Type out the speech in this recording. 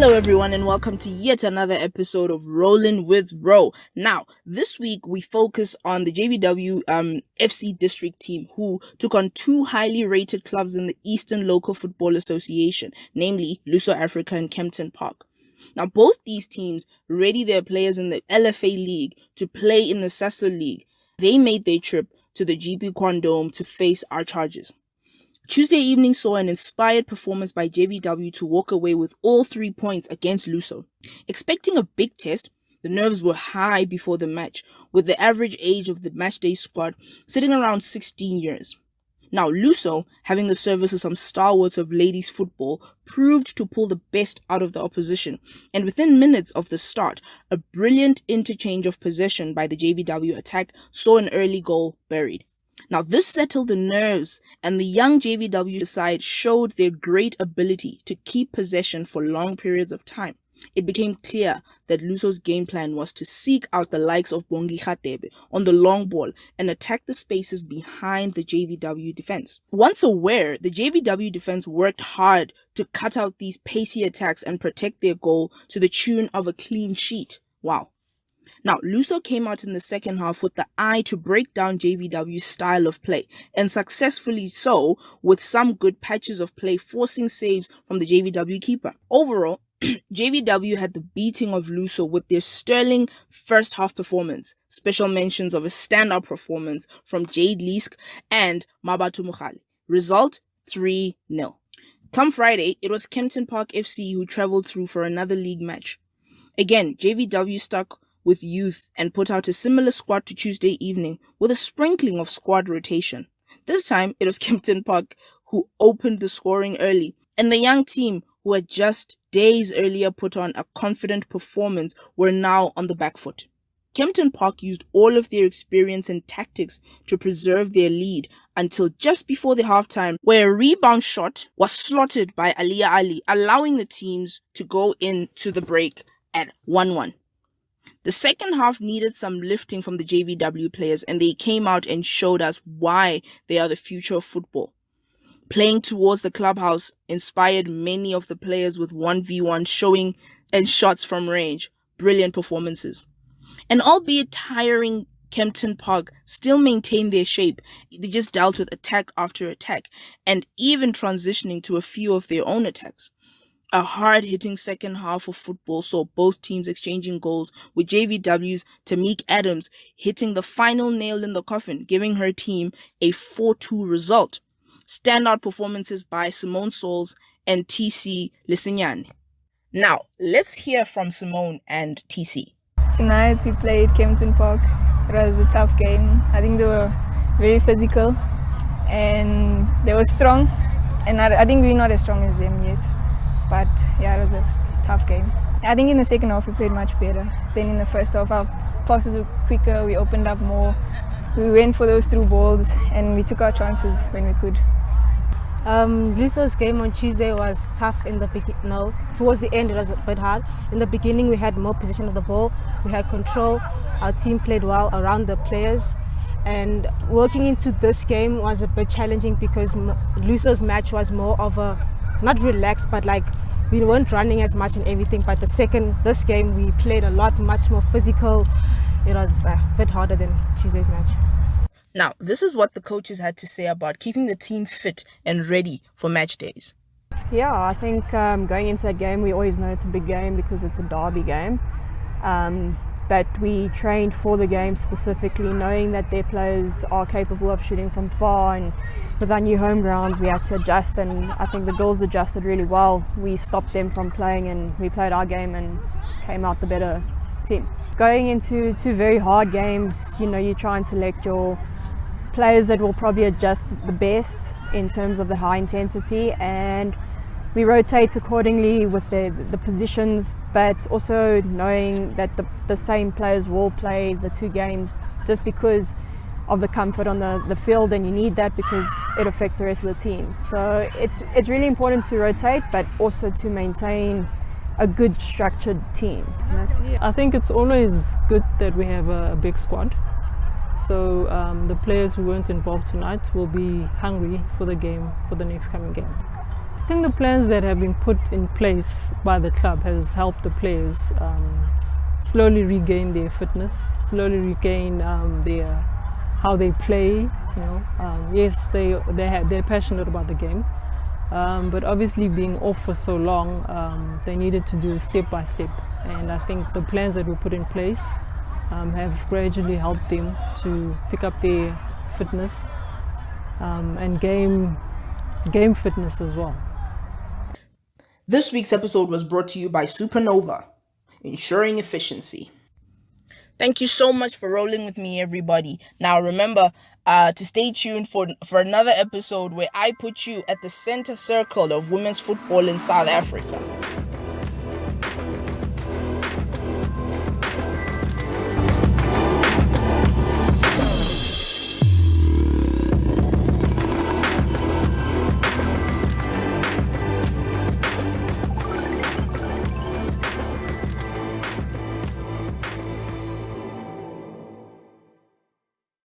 Hello everyone and welcome to yet another episode of Rollin' with Ro. Now, this week we focus on the JVW FC District team who took on two highly rated clubs in the Eastern Local Football Association, namely Luso Africa and Kempton Park. Now, both these teams ready their players in the LFA League to play in the Sasso League. They made their trip to the GP Quandome to face our charges. Tuesday evening saw an inspired performance by JVW to walk away with all 3 points against Luso. Expecting a big test, the nerves were high before the match, with the average age of the matchday squad sitting around 16 years. Now, Luso, having the service of some stalwarts of ladies football, proved to pull the best out of the opposition, and within minutes of the start, a brilliant interchange of possession by the JVW attack saw an early goal buried. Now, this settled the nerves, and the young JVW side showed their great ability to keep possession for long periods of time. It became clear that Luso's game plan was to seek out the likes of Bongi Khatebe on the long ball and attack the spaces behind the JVW defense. Once aware, the JVW defense worked hard to cut out these pacey attacks and protect their goal to the tune of a clean sheet. Wow. Now, Luso came out in the second half with the eye to break down JVW's style of play, and successfully so, with some good patches of play forcing saves from the JVW keeper. Overall, JVW had the beating of Luso with their sterling first half performance. Special mentions of a standout performance from Jade Leask and Mabatu Mukhali. Result 3-0. Come Friday, it was Kempton Park FC who travelled through for another league match. Again, JVW stuck with youth and put out a similar squad to Tuesday evening with a sprinkling of squad rotation. This time, it was Kempton Park who opened the scoring early, and the young team who had just days earlier put on a confident performance were now on the back foot. Kempton Park used all of their experience and tactics to preserve their lead until just before the halftime, where a rebound shot was slotted by Aliyah Ali, allowing the teams to go into the break at 1-1. The second half needed some lifting from the JVW players, and they came out and showed us why they are the future of football. Playing towards the clubhouse inspired many of the players with 1v1 showing and shots from range. Brilliant performances. And albeit tiring, Kempton Park still maintained their shape. They just dealt with attack after attack, and even transitioning to a few of their own attacks. A hard-hitting second half of football saw both teams exchanging goals, with JVW's Tamik Adams hitting the final nail in the coffin, giving her team a 4-2 result. Standout performances by Cimone Sauls and Leseyane. Now, let's hear from Cimone and TC. Tonight we played Kempton Park. It was a tough game. I think they were very physical and they were strong. And I think we're not as strong as them yet. But yeah, it was a tough game. I think in the second half we played much better than in the first half. Our passes were quicker, we opened up more. We went for those through balls and we took our chances when we could. Luso's game on Tuesday was tough in the beginning. No, towards the end it was a bit hard. In the beginning we had more possession of the ball, we had control, our team played well around the players. And working into this game was a bit challenging because Luso's match was more of a, not relaxed, but like we weren't running as much and everything. But this game we played a lot, much more physical. It was a bit harder than Tuesday's match. Now, this is what the coaches had to say about keeping the team fit and ready for match days. Yeah, I think going into that game, we always know it's a big game because it's a derby game. But we trained for the game specifically, knowing that their players are capable of shooting from far, and with our new home grounds we had to adjust, and I think the girls adjusted really well. We stopped them from playing and we played our game and came out the better team. Going into two very hard games, you try and select your players that will probably adjust the best in terms of the high intensity, and we rotate accordingly with the positions, but also knowing that the same players will play the two games just because of the comfort on the field, and you need that because it affects the rest of the team. So it's really important to rotate, but also to maintain a good structured team. I think it's always good that we have a big squad. So the players who weren't involved tonight will be hungry for the game, for the next coming game. think the plans that have been put in place by the club has helped the players slowly regain their fitness, slowly regain their how they play. Yes, they're passionate about the game, but obviously being off for so long, they needed to do step by step. And I think the plans that were put in place have gradually helped them to pick up their fitness and game fitness as well. This week's episode was brought to you by Supernova, ensuring efficiency. Thank you so much for rolling with me, everybody. Now remember to stay tuned for another episode where I put you at the center circle of women's football in South Africa.